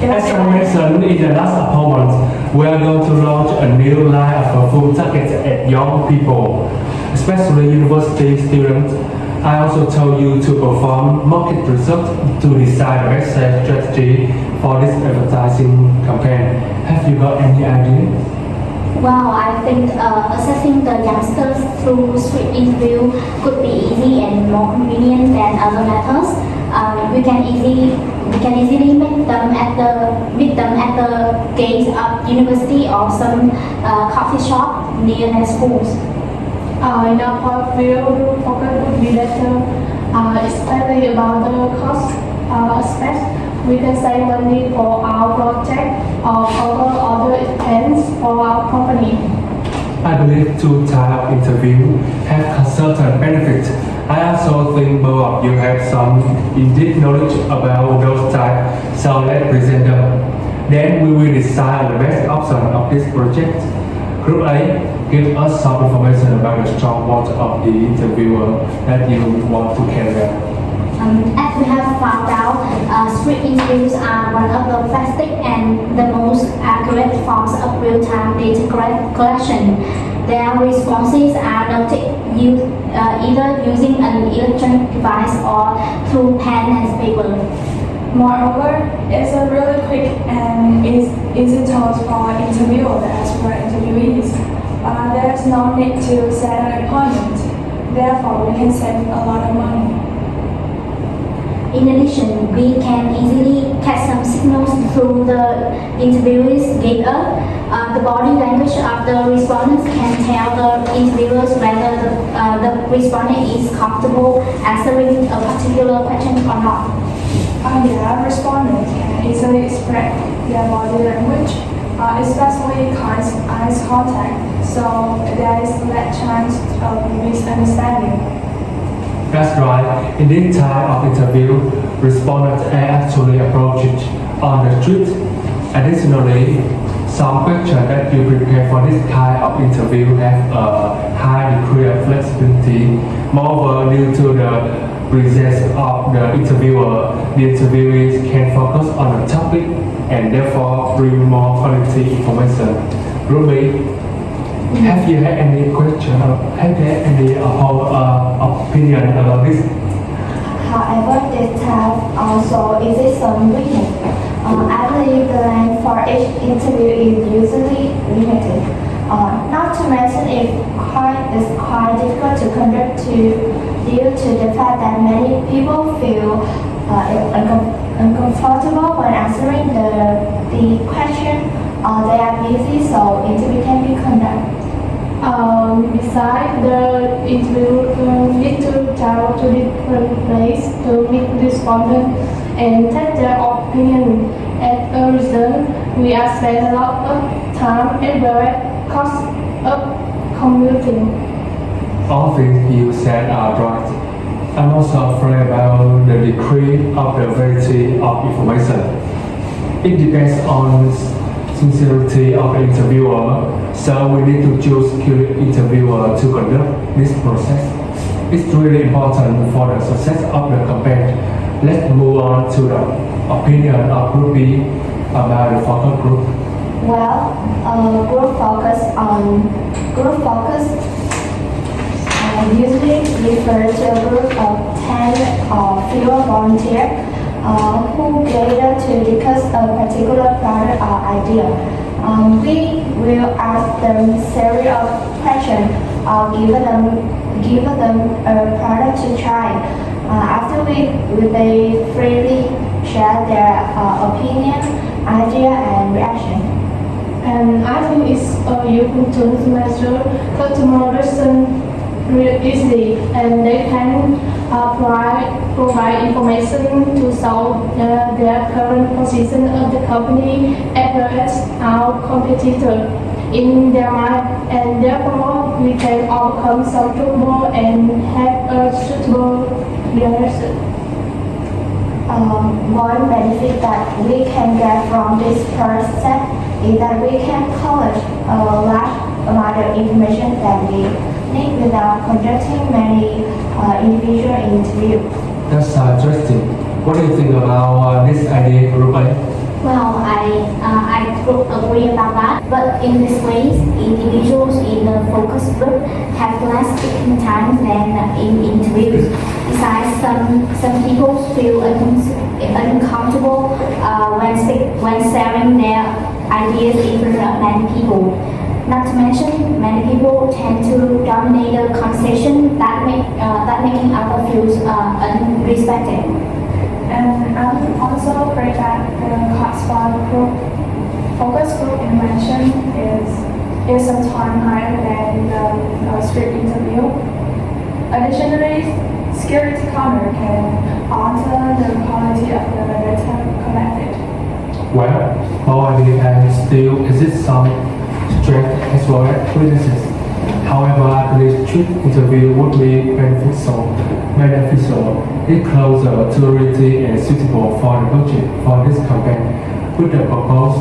As I mentioned in the last appointment, we are going to launch a new line of food targeted at young people, especially university students. I also told you to perform market research to decide the best sales strategy for this advertising campaign. Have you got any idea? Well, I think assessing the youngsters through street interview could be easy and more convenient than other methods. We can easily meet them at the gates of university or some coffee shop near their schools. In our portfolio, group focus would be better, especially about the cost aspect. We can save money for our project or cover other expense for our company. I believe two types of interview have certain benefits. I also think both of you have some in-depth knowledge about those types, so let's present them. Then we will decide the best option of this project. Group A, give us some information about the strong point of the interviewer that you want to carry out. As we have found out, street interviews are one of the fastest and the most accurate forms of real-time data collection. Their responses are noted either using an electronic device or through pen and paper. Moreover, it's a really quick and easy tool for interviewers as for interviewees. There's no need to set an appointment. Therefore, we can save a lot of money. In addition, we can easily catch some signals through the interviewees gave us. The body language of the respondents can tell the interviewers whether the respondent is comfortable answering a particular question or not. Respondents can easily express their body language, especially eyes contact, so there is less chance of misunderstanding. That's right. In this type of interview, respondents are actually approached on the street. Additionally, some questions that you prepare for this kind of interview have a high degree of flexibility. Moreover, due to the presence of the interviewer, the interviewees can focus on the topic and therefore bring more quality information. Ruby, have you had any question or have you had any opinion about this? However, this type also exists some weakness. I believe the length for each interview is usually limited. Not to mention it's quite difficult to conduct due to the fact that many people feel uncomfortable when answering the question. They are busy, so interview can be conducted. Besides, the interviewer need to travel to different places to meet respondents and take their opinion. As a result, we are spend a lot of time and direct cost of commuting. All things you said are right. I'm also afraid about the degree of the variety of information. It depends on sincerity of the interviewer, so we need to choose skilled interviewer to conduct this process. It's really important for the success of the campaign. Let's move on to the opinion of Group B about the focus group. Well, group focus usually refers to a group of 10 or fewer volunteers who gather to discuss a particular product or idea. We will ask them a series of questions or give them a product to try. After they freely share their opinion, idea, and reaction. And I think it's a useful tool to measure customer reaction really easily, and they can provide information to show their current position of the company as well as our competitor in their mind, and therefore we can overcome some trouble and have a suitable reaction. One benefit that we can get from this process is that we can collect a large amount of information that we need without conducting many individual interviews. That's interesting. What do you think about this idea, Ruben? Well, I would agree about that. But in this way, individuals in the focus group have less speaking time than in interviews. Besides, some people feel uncomfortable when sharing their ideas in front of many people. Not to mention, many people tend to dominate the conversation that making others feel unrespected. And I'm also afraid that the hotspot group, focus group you mentioned is sometimes higher than the street interview. Additionally, security camera can alter the quality of the data collected. Well, however, and still exists some strength as well as weaknesses. However, I believe street interview would be beneficial if closer to reality and suitable for the budget for this campaign. With the purpose,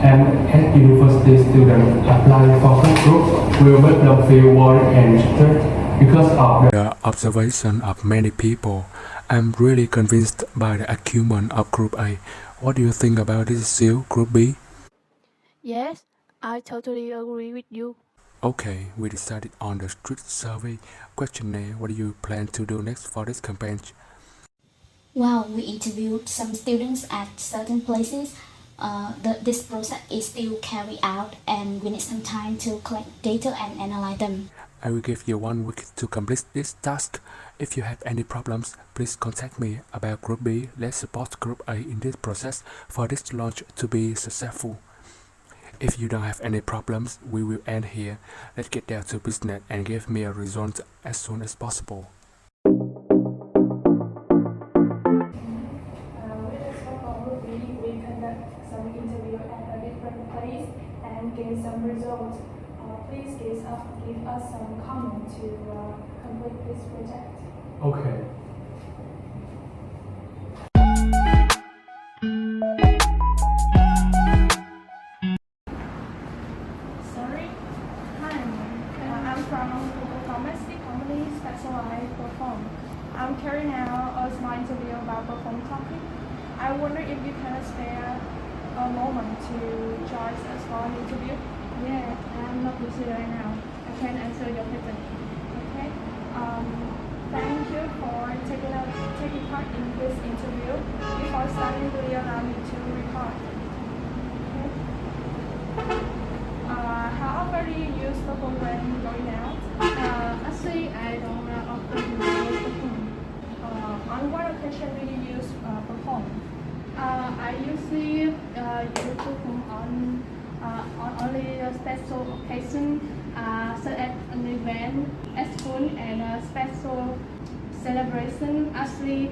and as university students applying for that group will make them feel worried and stressed because of the observation of many people. I'm really convinced by the acumen of Group A. What do you think about this issue, Group B? Yes, I totally agree with you. Okay, we decided on the street survey questionnaire. What do you plan to do next for this campaign? Well, we interviewed some students at certain places. This process is still carried out and we need some time to collect data and analyze them. I will give you 1 week to complete this task. If you have any problems, please contact me about Group B. Let's support Group A in this process for this launch to be successful. If you don't have any problems, we will end here. Let's get down to business and give me a result as soon as possible. With the scope of Group B, we conduct some interview at a different place and gain some results. Please give us some comment to complete this project. Okay. Sorry. Hi, I'm from domestic company specialized perform. I'm carrying out a small interview about perform topic. I wonder if you can spare a moment to join us for an interview. Yeah, I'm not busy right now. I can answer your question. Okay. Thank you for taking part in this interview. Before starting, do you allow me to record? Okay. How often do you use the phone when going out? Actually, I don't often use the phone. On what occasion do you use the phone? I usually use the phone on only a special occasion, such as an event at school and a special celebration. Actually,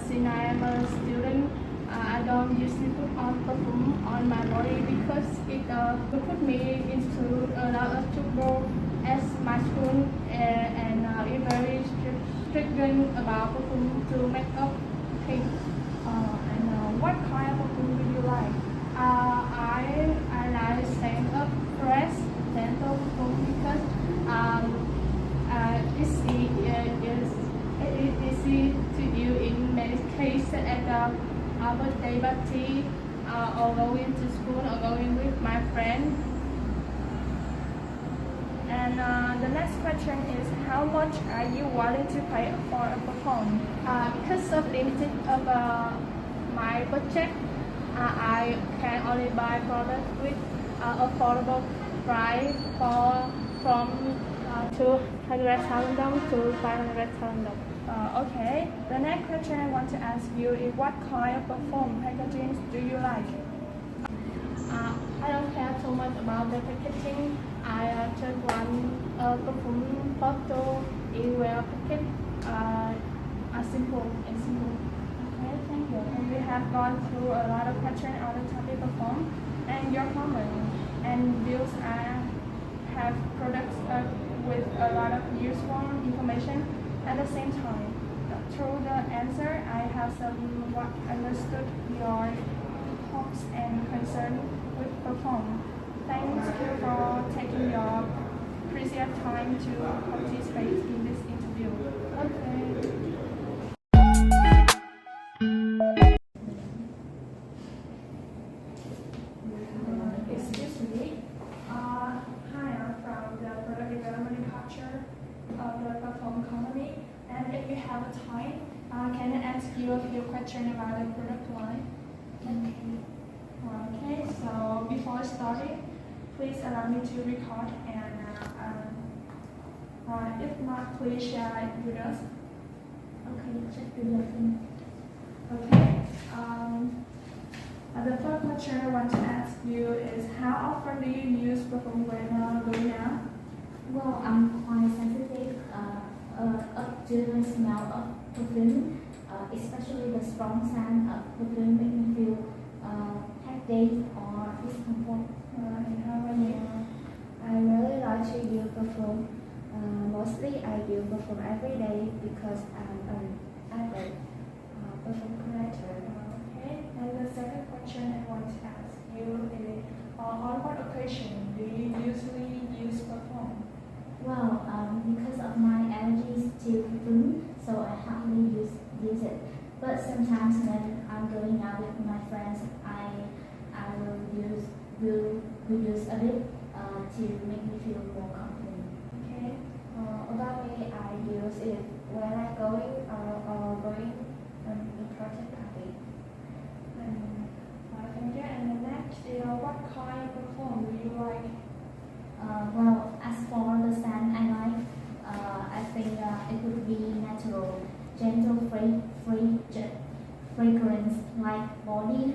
since I am a student, I don't usually put on perfume on my body because it will put me into a lot of trouble as my school and it's very stringent about perfume to make up things. And what kind of perfume do you like? I like stand up fresh dental perfume because it's easy to use in many cases at a birthday party or going to school or going with my friend. And the next question is, how much are you willing to pay for a perform? Because of limited of my budget, I can only buy products with affordable price from 200,000 to 500,000. Okay. The next question I want to ask you is, what kind of perfume packaging do you like? I don't care too much about the packaging. I just want a perfume bottle. It will package simple and simple. Okay, thank you. And we have gone through a lot of questions on the topic perfume and your comment and views. Have products with a lot of useful information at the same time. Through the answer, I have somewhat understood your hopes and concern with perform. Thank you for taking your precious time to participate in this interview. Okay. have a time, can I ask you a few questions about the product line? Okay, so before starting, please allow me to record and if not, please share it with us. Okay, just do your thing. Okay. The first question I want to ask you is how often do you use perfume when going out? Well, I'm quite sensitive up to the smell of perfume, especially the strong scent of perfume make me feel headache or discomfort. And how about you? I really like to use perfume. Mostly I use perfume every day because I'm an avid perfume collector. Okay. And the second question I want to ask you is on what occasion do you usually use perfume? Well, because of my allergies to perfume, so I hardly use it. But sometimes when I'm going out with my friends, I will use a bit to make me feel more confident. Okay. About me, I use it when I'm going or going important party. Thank you. And the next is what kind of perfume do you like? Well, as for the scent I like, I think it would be natural, gentle, fragrance like body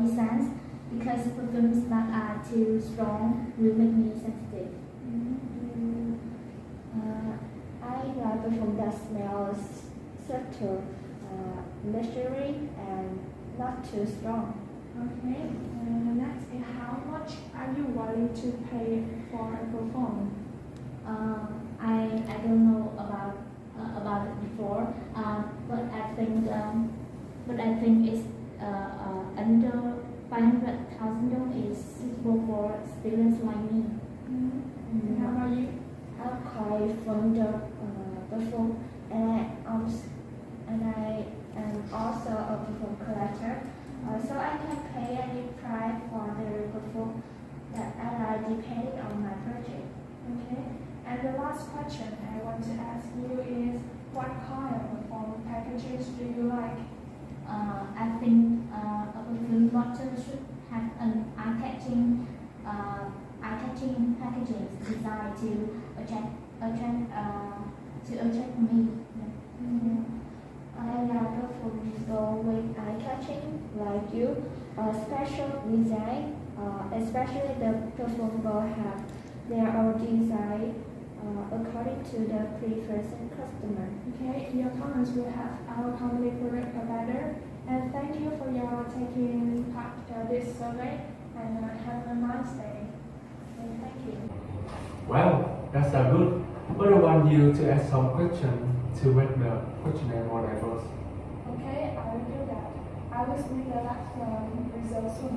scents, because perfumes that are too strong will make me sensitive. I like perfume that smells subtle, leisurely, and not too strong. Okay. And the next is how much are you willing to pay for a perfume? I don't know about it before, but I think it's under $500,000 is suitable for students like me. And how about you? I'm quite fond of perfume, and I am also a perfume collector. So I can pay any price for the perfume that I like depending on my budget. Okay. And the last question I want to ask you is what kind of perfume packages do you like? I think a perfume bottle should have an eye-catching packaging designed to attract me. I like perfume go with eye-catching like you, special design, especially the perfume will have their own design according to the preference customer. Okay, in your comments will have our company product provider. And thank you for your taking part in this survey and have a nice day. And thank you. Well, that's a good. But I want you to ask some question to make the questionnaire more diverse. Okay, I will do that. I will submit the last result soon.